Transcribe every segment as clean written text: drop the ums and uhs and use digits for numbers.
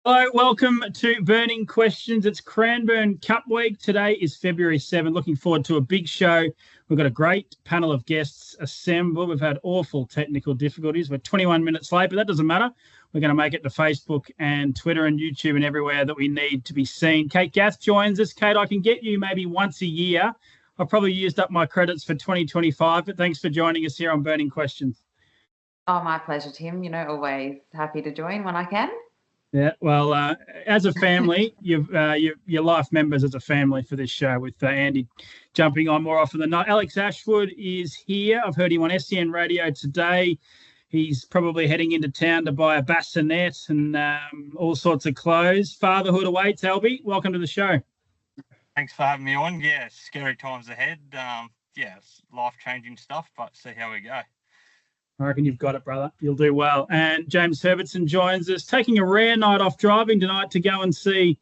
Hello, welcome to Burning Questions. It's Cranbourne Cup week. Today is February 7. Looking forward to a big show. We've got a great panel of guests assembled. We've had awful technical difficulties. We're 21 minutes late, but that doesn't matter. We're going to make it to Facebook and Twitter and YouTube and everywhere that we need to be seen. Kate Gath joins us. Kate, I can get you maybe once a year. I've probably used up my credits for 2025, but thanks for joining us here on Burning Questions. Oh, my pleasure, Tim. Always happy to join when I can. Yeah, well, as a family, your life members as a family for this show with Andy jumping on more often than not. Alex Ashwood is here. I've heard him on SEN Radio today. He's probably heading into town to buy a bassinet and all sorts of clothes. Fatherhood awaits, Albie. Welcome to the show. Thanks for having me on. Yeah, scary times ahead. It's life-changing stuff, but see how we go. I reckon you've got it, brother. You'll do well. And James Herbertson joins us, taking a rare night off driving tonight to go and see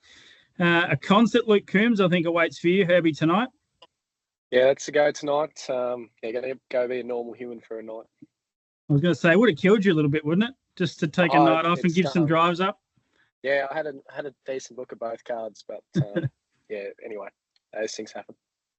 a concert. Luke Coombs, I think, awaits for you, Herbie, tonight. Yeah, that's a go tonight. Going to go be a normal human for a night. I was going to say, it would have killed you a little bit, wouldn't it? Just to take a night off and give some drives up. Yeah, I had a decent look at both cards, but yeah, anyway, those things happen.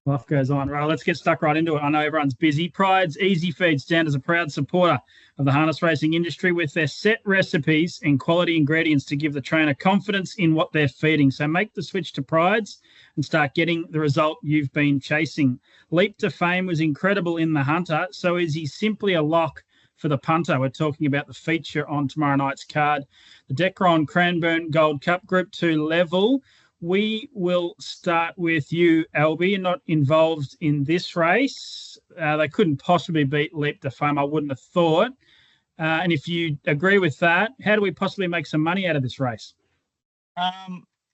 Life goes on. Right, let's get stuck right into it. I know everyone's busy. Pride's Easy Feed stand as a proud supporter of the harness racing industry with their set recipes and quality ingredients to give the trainer confidence in what they're feeding. So make the switch to Pride's and start getting the result you've been chasing. Leap to Fame was incredible in the Hunter, so is he simply a lock for the punter? We're talking about the feature on tomorrow night's card. The Decron Cranbourne Gold Cup Group 2 level. We will start with you, Albie. You're not involved in this race. They couldn't possibly beat Leap to Fame, I wouldn't have thought. And if you agree with that, how do we possibly make some money out of this race?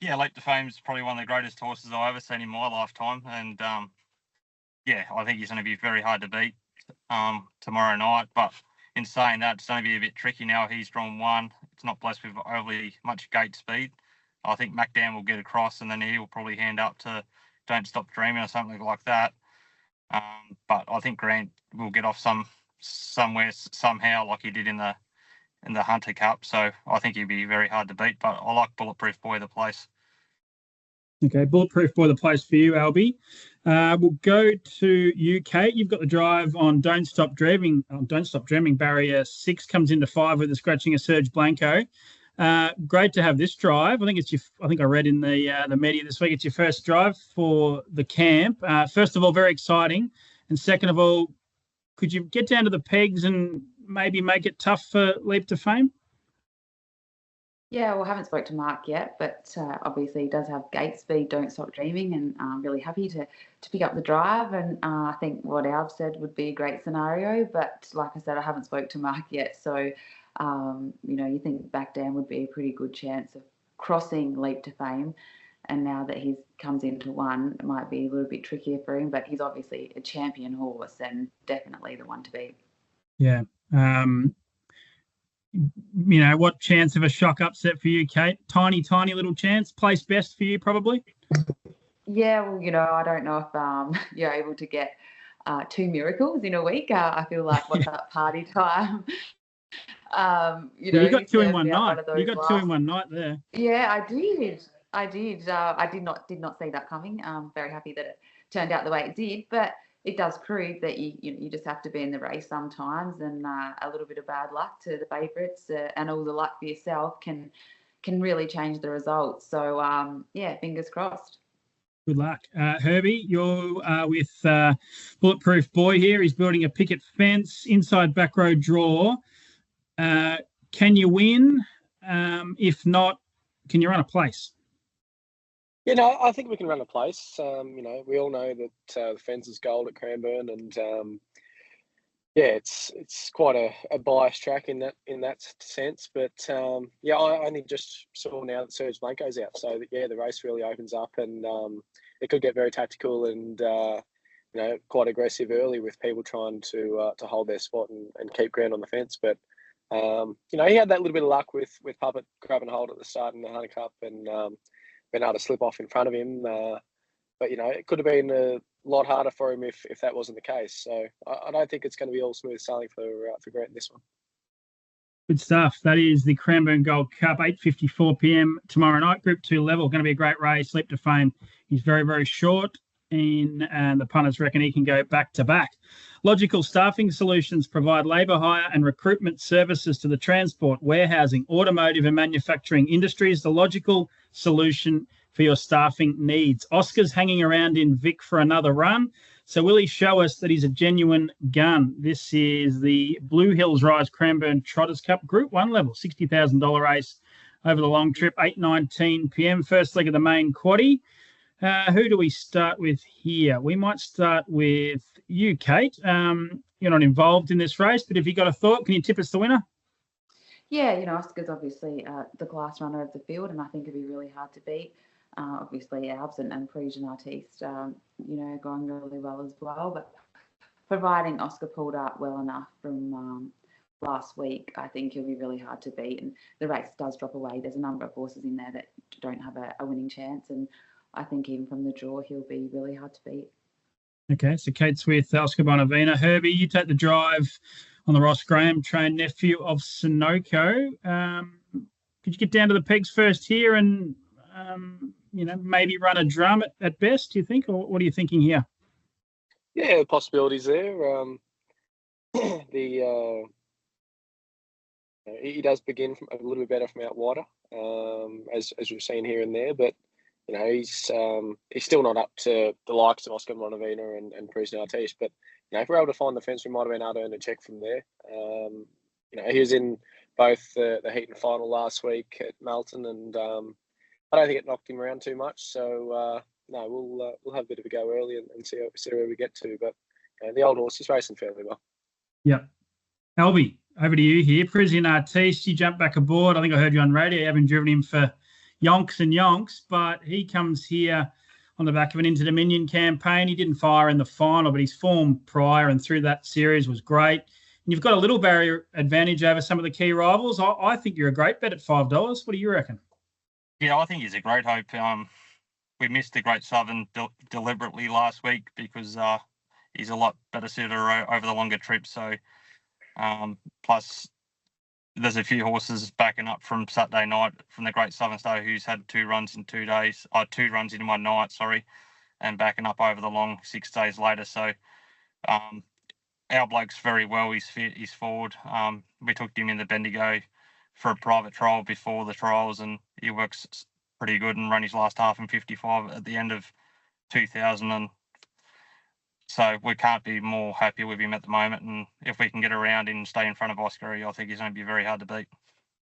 Leap to Fame is probably one of the greatest horses I've ever seen in my lifetime. And, I think he's going to be very hard to beat tomorrow night. But in saying that, it's going to be a bit tricky now. He's drawn one. It's not blessed with overly much gate speed. I think MacDan will get across and then he will probably hand up to Don't Stop Dreaming or something like that. But I think Grant will get off somewhere somehow like he did in the Hunter Cup. So I think he'll be very hard to beat. But I like Bulletproof Boy the place. Okay, Bulletproof Boy the place for you, Albie. We'll go to you, Kate. You've got the drive on Don't Stop Dreaming. Don't Stop Dreaming. Barrier 6 comes into 5 with the scratching of Serge Blanco. Great to have this drive. I think I read in the media this week it's your first drive for the camp. First of all, very exciting, and second of all, could you get down to the pegs and maybe make it tough for Leap to Fame? Yeah, well, I haven't spoke to Mark yet, but obviously he does have gate speed, Don't Stop Dreaming, and I'm really happy to pick up the drive. And I think what Alb said would be a great scenario, but like I said, I haven't spoke to Mark yet, so you think MacDan would be a pretty good chance of crossing Leap to Fame. And now that he comes into one, it might be a little bit trickier for him, but he's obviously a champion horse and definitely the one to beat. Yeah. What chance of a shock upset for you, Kate? Tiny little chance. Place best for you, probably? Yeah, well, I don't know if you're able to get 2 miracles in a week. I feel like Watts Up Partytime. You got 2 in one night. You got 2 in one night there. Yeah, I did. I did not see that coming. I'm very happy that it turned out the way it did, but it does prove that you just have to be in the race sometimes, and a little bit of bad luck to the favourites and all the luck for yourself can really change the results. So fingers crossed. Good luck. Herbie, you're with Bulletproof Boy here. He's building a picket fence, inside back row draw. Can you win? If not, can you run a place? I think we can run a place. We all know that the fence is gold at Cranbourne, and it's quite a biased track in that sense. But I only just saw now that Serge Blanco's out, so the race really opens up, and it could get very tactical and quite aggressive early with people trying to hold their spot and keep ground on the fence. But he had that little bit of luck with Puppet grabbing hold at the start in the Hunter Cup and been able to slip off in front of him. But it could have been a lot harder for him if that wasn't the case. So I don't think it's going to be all smooth sailing for Grant in this one. Good stuff. That is the Cranbourne Gold Cup, 8:54 p.m. tomorrow night. Group 2 level. Going to be a great race. Leap to Fame. He's very, very short, and the punters reckon he can go back to back. Logical Staffing Solutions provide labour hire and recruitment services to the transport, warehousing, automotive and manufacturing industries. The logical solution for your staffing needs. Oscar's hanging around in Vic for another run. So will he show us that he's a genuine gun? This is the Blue Hills Rise Cranbourne Trotters Cup Group 1 level, $60,000 race over the long trip, 8:19 p.m. First leg of the main quaddie. Who do we start with here? We might start with you, Kate. You're not involved in this race, but if you got a thought, can you tip us the winner? Yeah, Oscar's obviously the class runner of the field, and I think it'd be really hard to beat. Obviously, Alves and Parisian Artiste, going really well as well. But providing Oscar pulled up well enough from last week, I think he'll be really hard to beat. And the race does drop away. There's a number of horses in there that don't have a winning chance. And I think even from the draw, he'll be really hard to beat. Okay, so Kate's with Oscar Bonavina. Herbie, you take the drive on the Ross Graham train, nephew of Sunoco. Could you get down to the pegs first here and, maybe run a drum at best, do you think? Or what are you thinking here? Yeah, the possibilities there. He does begin from a little bit better from out wider, as we've seen here and there, but he's still not up to the likes of Oscar Bonavina and Parisian Artiste. But if we're able to find the fence, we might have been able to earn a check from there. He was in both the heat and final last week at Melton, and I don't think it knocked him around too much. So we'll have a bit of a go early and see where we get to. But the old horse is racing fairly well. Yep. Albie, over to you here. Parisian Artiste, you jumped back aboard. I think I heard you on radio. You haven't driven him for yonks and yonks, but he comes here on the back of an Inter Dominion campaign. He didn't fire in the final, but his form prior and through that series was great. And you've got a little barrier advantage over some of the key rivals. I think you're a great bet at $5. What do you reckon? Yeah, I think he's a great hope. We missed the Great Southern deliberately last week because he's a lot better suited over the longer trip. So, plus there's a few horses backing up from Saturday night from the Great Southern Star who's had 2 runs in 2 days, 2 runs in 1 night, and backing up over the long 6 days later. So, our bloke's very well. He's fit. He's forward. We took him in the Bendigo for a private trial before the trials, and he works pretty good and ran his last half in 55 at the end of 2000. And so we can't be more happy with him at the moment. And if we can get around and stay in front of Oscar, I think he's going to be very hard to beat.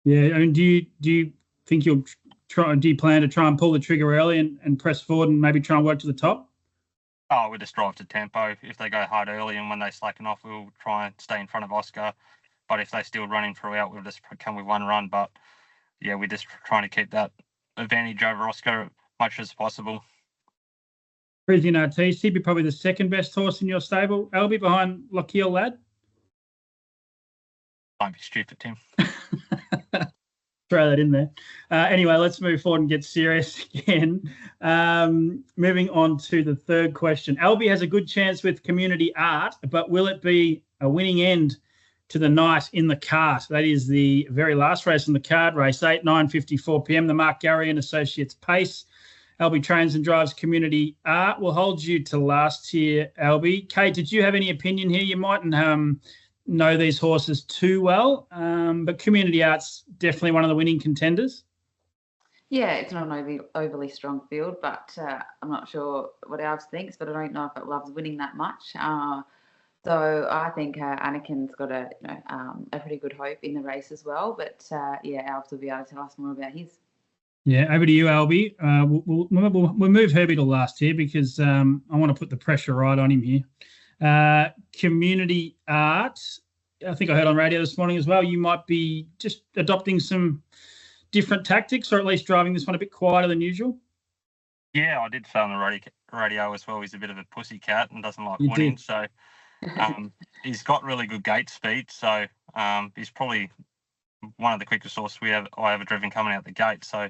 Yeah, I mean, do you think you'll try? Do you plan to try and pull the trigger early and press forward and maybe try and work to the top? Oh, we'll just drive to tempo. If they go hard early and when they slacken off, we'll try and stay in front of Oscar. But if they're still running throughout, we'll just come with 1 run. But, yeah, we're just trying to keep that advantage over Oscar as much as possible. Parisian Artiste, he'd be probably the second best horse in your stable, Albie, behind Lochiel Lad. Don't be stupid, Tim. Throw that in there. Anyway, let's move forward and get serious again. Moving on to the third question. Albie has a good chance with Community Art, but will it be a winning end to the night in the cart? That is the very last race in the card race, 9:54 p.m. The Mark Garry and Associates Pace. Albie trains and drives Community Art. We'll hold you to last here, Albie. Kate, did you have any opinion here? You mightn't know these horses too well, but Community Art's definitely one of the winning contenders. Yeah, it's not an overly strong field, but I'm not sure what Alves thinks, but I don't know if it loves winning that much. So I think Anakin's got a pretty good hope in the race as well. But Alves will be able to tell us more about his. Yeah, over to you, Albie. We'll move Herbie to last here because I want to put the pressure right on him here. Community Art, I think I heard on radio this morning as well, you might be just adopting some different tactics or at least driving this one a bit quieter than usual. Yeah, I did say on the radio as well, he's a bit of a pussy cat and doesn't like winning. So he's got really good gate speed. So he's probably one of the quickest horses I ever driven coming out the gate. So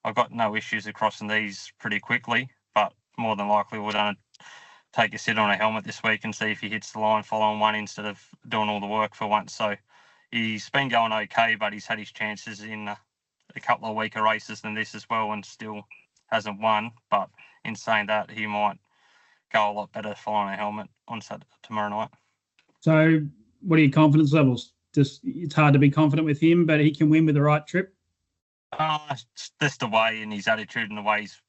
I've got no issues of crossing these pretty quickly, but more than likely we're going to take a sit on a helmet this week and see if he hits the line following 1 instead of doing all the work for once. So he's been going okay, but he's had his chances in a couple of weaker races than this as well, and still hasn't won. But in saying that, he might go a lot better following a helmet on Saturday, tomorrow night. So, what are your confidence levels? Just it's hard to be confident with him, but he can win with the right trip. Just the way and his attitude and the way he's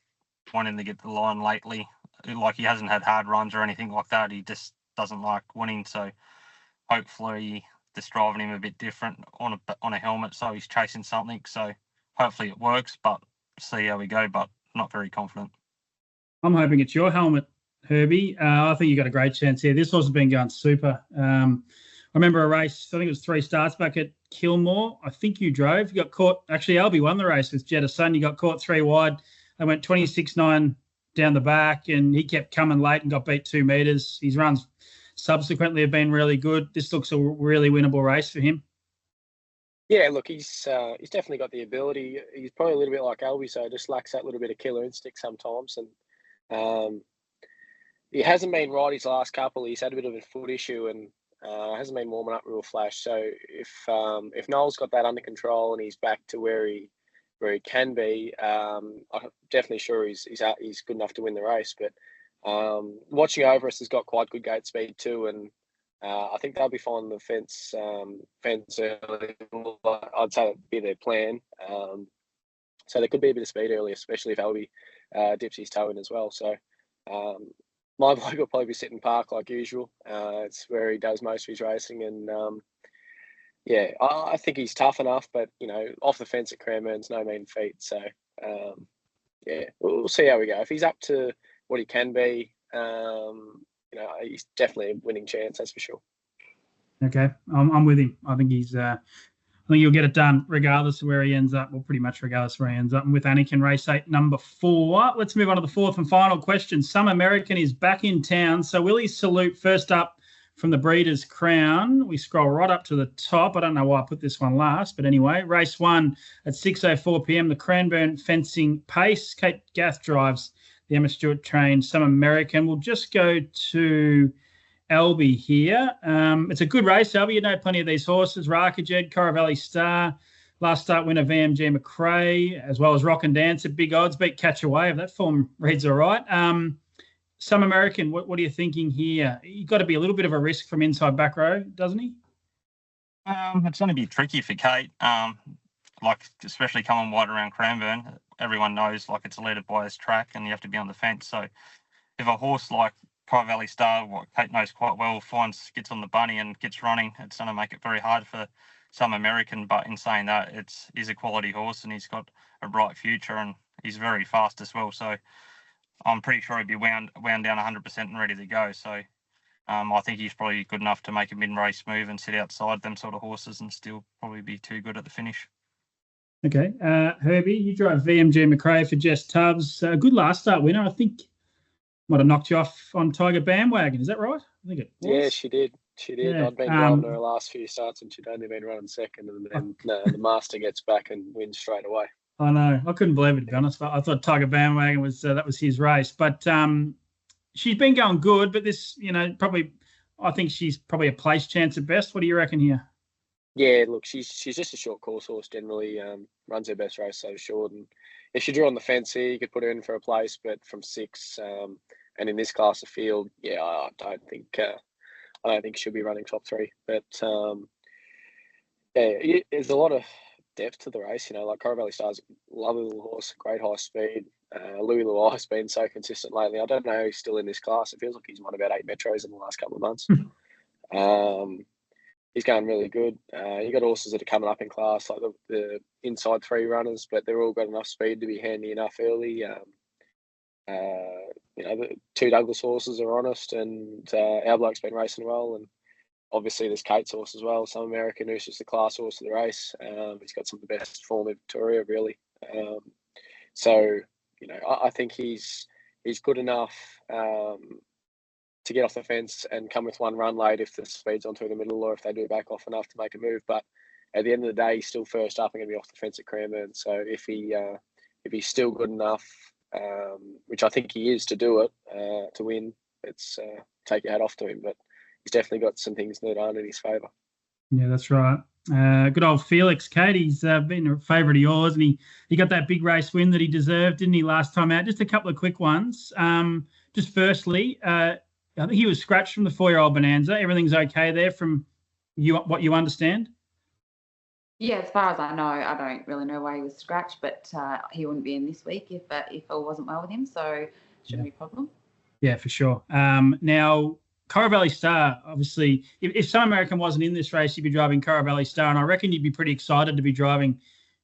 wanting to get the line lately. Like, he hasn't had hard runs or anything like that. He just doesn't like winning. So hopefully just driving him a bit different on a helmet, so he's chasing something. So hopefully it works, but see how we go. But not very confident. I'm hoping it's your helmet, Herbie. I think you got a great chance here. This horse has been going super. I remember a race, I think it was 3 starts back at Kilmore. I think you drove. You got caught. Actually, Albie won the race with Jetta Sun. You got caught 3 wide. They went 26.9 down the back, and he kept coming late and got beat 2 metres. His runs subsequently have been really good. This looks a really winnable race for him. Yeah, look, he's definitely got the ability. He's probably a little bit like Albie, so just lacks that little bit of killer instinct sometimes. And he hasn't been right his last couple. He's had a bit of a foot issue and hasn't been warming up real flash. So if Noel's got that under control and he's back to where he can be, I'm definitely sure he's good enough to win the race. But watching over us has got quite good gate speed too, and I think they'll be finding the fence early. I'd say that'd be their plan. So there could be a bit of speed early, especially if Albie dips his toe in as well. So my bloke will probably be sitting park like usual. It's where he does most of his racing, and yeah, I think he's tough enough. But off the fence at Cranbourne's no mean feat. So yeah, we'll see how we go. If he's up to what he can be, he's definitely a winning chance, that's for sure. Okay, I'm with him. I think I think he'll get it done regardless of where he ends up, well, pretty much regardless of where he ends up. And with Anakin race 8, number 4, let's move on to the 4th and final question. Some American is back in town. So will he salute first up from the Breeders' Crown? We scroll right up to the top. I don't know why I put this one last, but anyway, race 1 at 6:04 p.m. The Cranbourne Fencing Pace. Kate Gath drives the Emma Stewart train. Some American. We'll just go to Albie here. It's a good race, Albie. You know plenty of these horses. Rakajed, Coravelli Star, last start winner VMG McRae, as well as Rock and Dance at big odds. Beat Catch a Wave. That form reads all right. Some American, what are you thinking here? You've got to be a little bit of a risk from inside back row, doesn't he? It's going to be tricky for Kate. Especially coming wide around Cranbourne. Everyone knows it's a leader bias track and you have to be on the fence. So if a horse like Kai Valley Star, what Kate knows quite well, gets on the bunny and gets running, it's going to make it very hard for Some American. But in saying that, he's a quality horse and he's got a bright future and he's very fast as well. So I'm pretty sure he'd be wound down 100% and ready to go. So I think he's probably good enough to make a mid-race move and sit outside them sort of horses and still probably be too good at the finish. Okay. Herbie, you drive VMG McRae for Jess Tubbs. Good last start winner. I think might have knocked you off on Tiger Bandwagon. Is that right? I think it was. Yeah, she did. Yeah. I'd been driving her last few starts and she'd only been running second, and then the master gets back and wins straight away. I know. I couldn't believe it, to be honest. I thought Tiger Bandwagon was that was his race. But she's been going good, but this, I think she's probably a place chance at best. What do you reckon here? Yeah, look, she's just a short course horse generally, runs her best race so short. And if she drew on the fence here, you could put her in for a place, but from 6, and in this class of field, yeah, I don't think she'll be running top 3. But yeah, there's a lot of depth to the race. Coral Valley Star's a lovely little horse, great high speed. Louis Luai has been so consistent lately. I don't know he's still in this class. It feels like he's won about 8 metros in the last couple of months. He's going really good. You got horses that are coming up in class, like the inside 3 runners, but they're all got enough speed to be handy enough early. The 2 Douglas horses are honest, and our bloke's been racing well. And obviously there's Kate's horse as well, Some American, who's just the class horse of the race. He's got some of the best form in Victoria, really. I think he's good enough to get off the fence and come with one run late if the speed's on through the middle or if they do back off enough to make a move. But at the end of the day, he's still first up and going to be off the fence at Cranbourne. So if he's still good enough, which I think he is to do it, to win, it's take your hat off to him. But he's definitely got some things that aren't in his favour. Yeah, that's right. Good old Felix, Kate. He's been a favourite of yours, and he got that big race win that he deserved, didn't he, last time out? Just a couple of quick ones. Just firstly, I think he was scratched from the 4-year-old Bonanza. Everything's okay there from what you understand? Yeah, as far as I know, I don't really know why he was scratched, but he wouldn't be in this week if all wasn't well with him, so shouldn't be a problem. Yeah, for sure. Now, Corra Valley Star, obviously, if some American wasn't in this race, you'd be driving Corra Valley Star, and I reckon you'd be pretty excited to be driving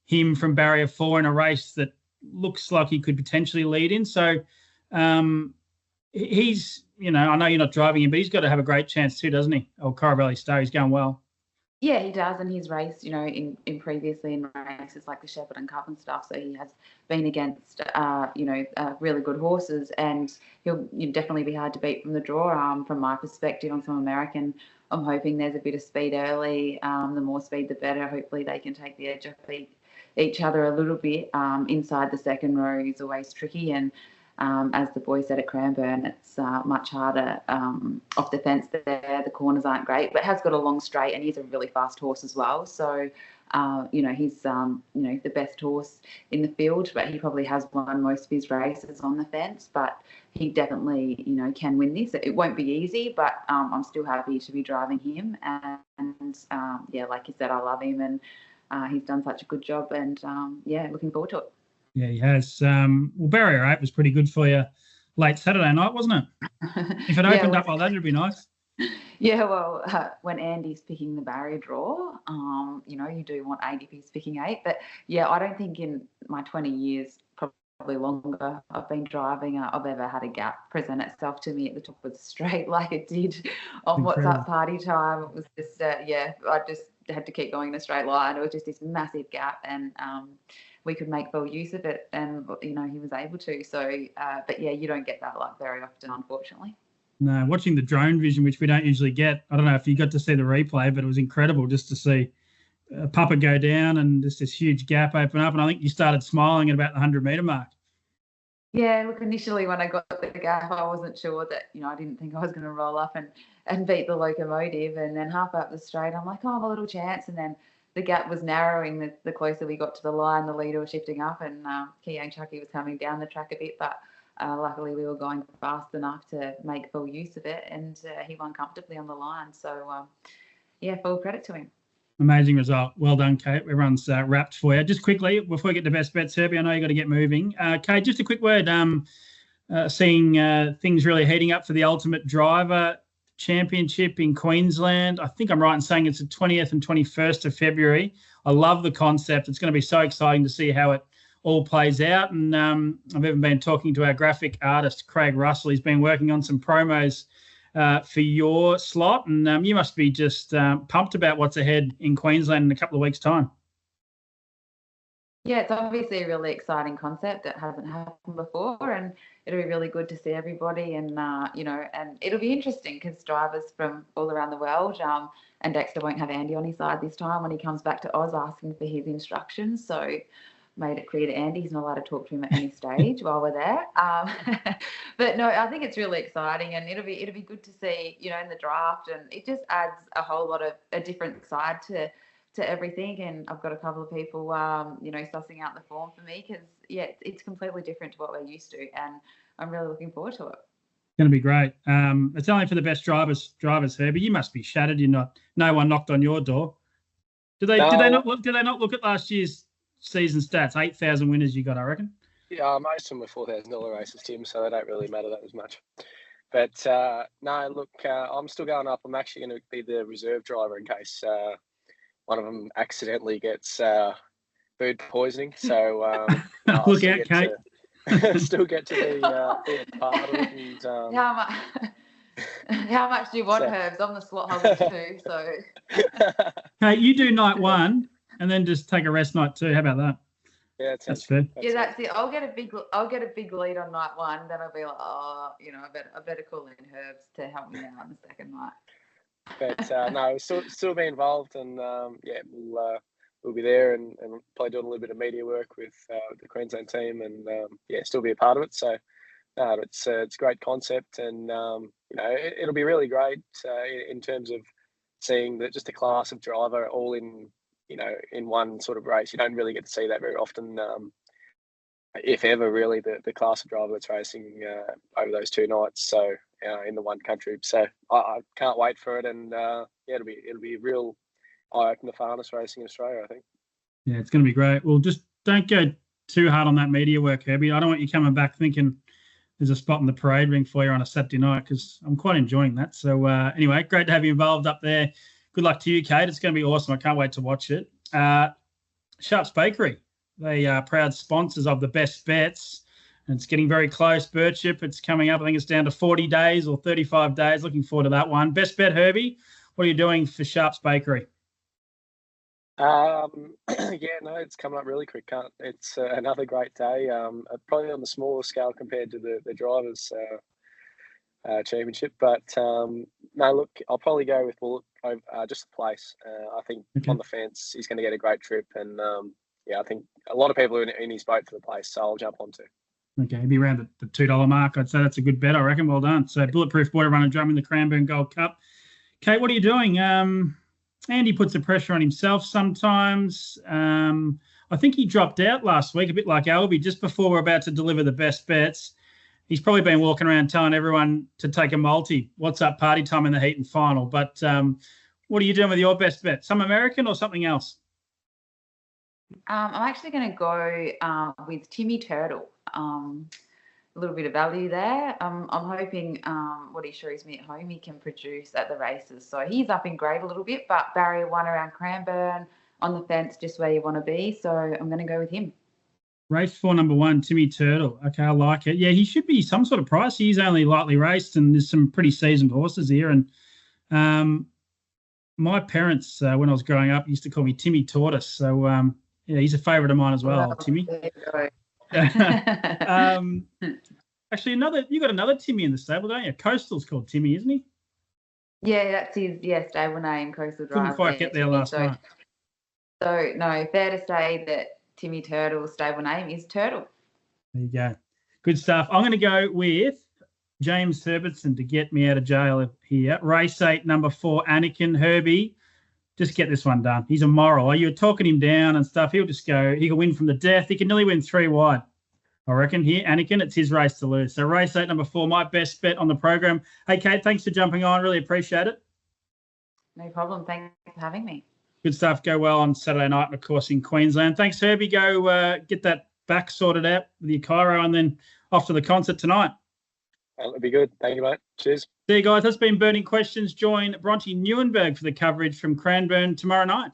him from barrier 4 in a race that looks like he could potentially lead in. So he's, I know you're not driving him, but he's got to have a great chance too, doesn't he? Oh, Corra Valley Star, he's going well. Yeah, he does, and he's raced, in previously in races like the Ashwood Cup and stuff. So he has been against, really good horses, and he'll definitely be hard to beat from the draw. From my perspective, on some American, I'm hoping there's a bit of speed early. The more speed, the better. Hopefully, they can take the edge off each other a little bit. Inside the second row is always tricky, and as the boy said at Cranbourne, it's much harder off the fence there. The corners aren't great, but has got a long straight, and he's a really fast horse as well. So, he's the best horse in the field, but he probably has won most of his races on the fence. But he definitely, can win this. It won't be easy, but I'm still happy to be driving him. And like you said, I love him, and he's done such a good job. And looking forward to it. Yeah, he has. Barrier 8 was pretty good for you late Saturday night, wasn't it? If it opened up like that, it'd be nice. Yeah, well, when Andy's picking the barrier draw, you do want 8 if he's picking 8. But, yeah, I don't think in my 20 years, probably longer, I've been driving, I've ever had a gap present itself to me at the top of the straight like it did on Watts Up Partytime. It was just, I just had to keep going in a straight line. It was just this massive gap, and we could make full use of it, and he was able to. So, but yeah, you don't get that luck very often, unfortunately. No, watching the drone vision, which we don't usually get. I don't know if you got to see the replay, but it was incredible just to see Papa go down and just this huge gap open up. And I think you started smiling at about the 100-metre mark. Yeah, look, initially when I got the gap, I wasn't sure that, I didn't think I was going to roll up and beat the locomotive. And then half up the straight, I'm like, oh, I have a little chance. And then the gap was narrowing the closer we got to the line. The leader was shifting up, and Keang Chucky was coming down the track a bit, but luckily we were going fast enough to make full use of it, and he won comfortably on the line. So, full credit to him. Amazing result. Well done, Kate. Everyone's wrapped for you. Just quickly, before we get to best bets, Herbie, I know you got to get moving. Kate, just a quick word. Seeing things really heating up for the Ultimate Driver Championship in Queensland. I think I'm right in saying it's the 20th and 21st of February. I love the concept. It's going to be so exciting to see how it all plays out. And I've even been talking to our graphic artist, Craig Russell. He's been working on some promos for your slot. And you must be just pumped about what's ahead in Queensland in a couple of weeks' time. Yeah, it's obviously a really exciting concept that hasn't happened before, and it'll be really good to see everybody, and and it'll be interesting because drivers from all around the world, and Dexter won't have Andy on his side this time when he comes back to Oz asking for his instructions, so made it clear to Andy he's not allowed to talk to him at any stage while we're there. But no, I think it's really exciting, and it'll be good to see, in the draft, and it just adds a whole lot of a different side to everything. And I've got a couple of people, sussing out the form for me because, it's completely different to what we're used to, and I'm really looking forward to it. It's going to be great. It's only for the best drivers, Herbie. You must be shattered. No one knocked on your door. Did they not look at last year's season stats? 8,000 winners you got, I reckon. Yeah, most of them were $4,000 races, Tim, so they don't really matter that as much. But no, look, I'm still going up. I'm actually going to be the reserve driver in case one of them accidentally gets food poisoning. So look out, Kate. Still get to be a part of it. And, how much do you want, Herbs? I'm the slot holder too. So, Kate, you do night 1 and then just take a rest night 2. How about that? Yeah, that's fair. That's it. I'll get a big lead on night 1. Then I'll be like, I better call in Herbs to help me out on the second night. But no, still be involved, and we'll be there and probably doing a little bit of media work with the Queensland team, and still be a part of it. So it's a great concept, and it'll be really great in terms of seeing that just a class of driver all in in one sort of race. You don't really get to see that very often, if ever, really, the class of driver that's racing over those 2 nights. So in the one country. So I can't wait for it, and it'll be a real eye opener for harness racing in Australia, I think. Yeah, it's going to be great. Well, just don't go too hard on that media work, Herbie. I don't want you coming back thinking there's a spot in the parade ring for you on a Saturday night, because I'm quite enjoying that. So anyway, great to have you involved up there. Good luck to you, Kate. It's going to be awesome. I can't wait to watch it. Sharps Bakery, they are proud sponsors of the Best Bets. And it's getting very close. Birchip, it's coming up. I think it's down to 40 days or 35 days. Looking forward to that one. Best Bet, Herbie, what are you doing for Sharps Bakery? It's coming up really quick. It's another great day. Probably on the smaller scale compared to the drivers' championship. But look, I'll probably go with Bullet just the place. I think on the fence, he's going to get a great trip. And I think a lot of people are in his boat for the place, so I'll jump on too. Okay, he'd be around the $2 mark. I'd say that's a good bet, I reckon. Well done. So Bulletproof Boy running drum in the Cranbourne Gold Cup. Kate, what are you doing? Andy puts the pressure on himself sometimes. I think he dropped out last week, a bit like Albie, just before we're about to deliver the Best Bets. He's probably been walking around telling everyone to take a multi. What's up party time in the heat and final? But what are you doing with your Best Bet? Some American or something else? I'm actually going to go with Timmy Turtle. A little bit of value there. I'm hoping what he shows me at home he can produce at the races. So he's up in grade a little bit, but barrier 1 around Cranbourne, on the fence, just where you want to be. So I'm going to go with him. Race 4, number 1, Timmy Turtle. Okay, I like it. Yeah, he should be some sort of price. He's only lightly raced, and there's some pretty seasoned horses here. And my parents, when I was growing up, used to call me Timmy Tortoise. So, he's a favourite of mine as well, Timmy. Actually, you got another Timmy in the stable, don't you? Coastal's called Timmy, isn't he? Yeah, that's his stable name, Coastal Drive. Couldn't quite get there last night. So, no, fair to say that Timmy Turtle's stable name is Turtle. There you go. Good stuff. I'm going to go with James Herbertson to get me out of jail here. Race 8, number 4, Anakin. Herbie, just get this one done. He's a moral. You're talking him down and stuff. He'll just go. He can win from the death. He can nearly win 3 wide. I reckon here, Anakin, it's his race to lose. So race 8, number 4, my best bet on the program. Hey, Kate, thanks for jumping on. Really appreciate it. No problem. Thanks for having me. Good stuff. Go well on Saturday night, and of course, in Queensland. Thanks, Herbie. Go get that back sorted out with your Cairo and then off to the concert tonight. That'll be good. Thank you, mate. Cheers. There you guys. That's been Burning Questions. Join Bronte Neuenberg for the coverage from Cranbourne tomorrow night.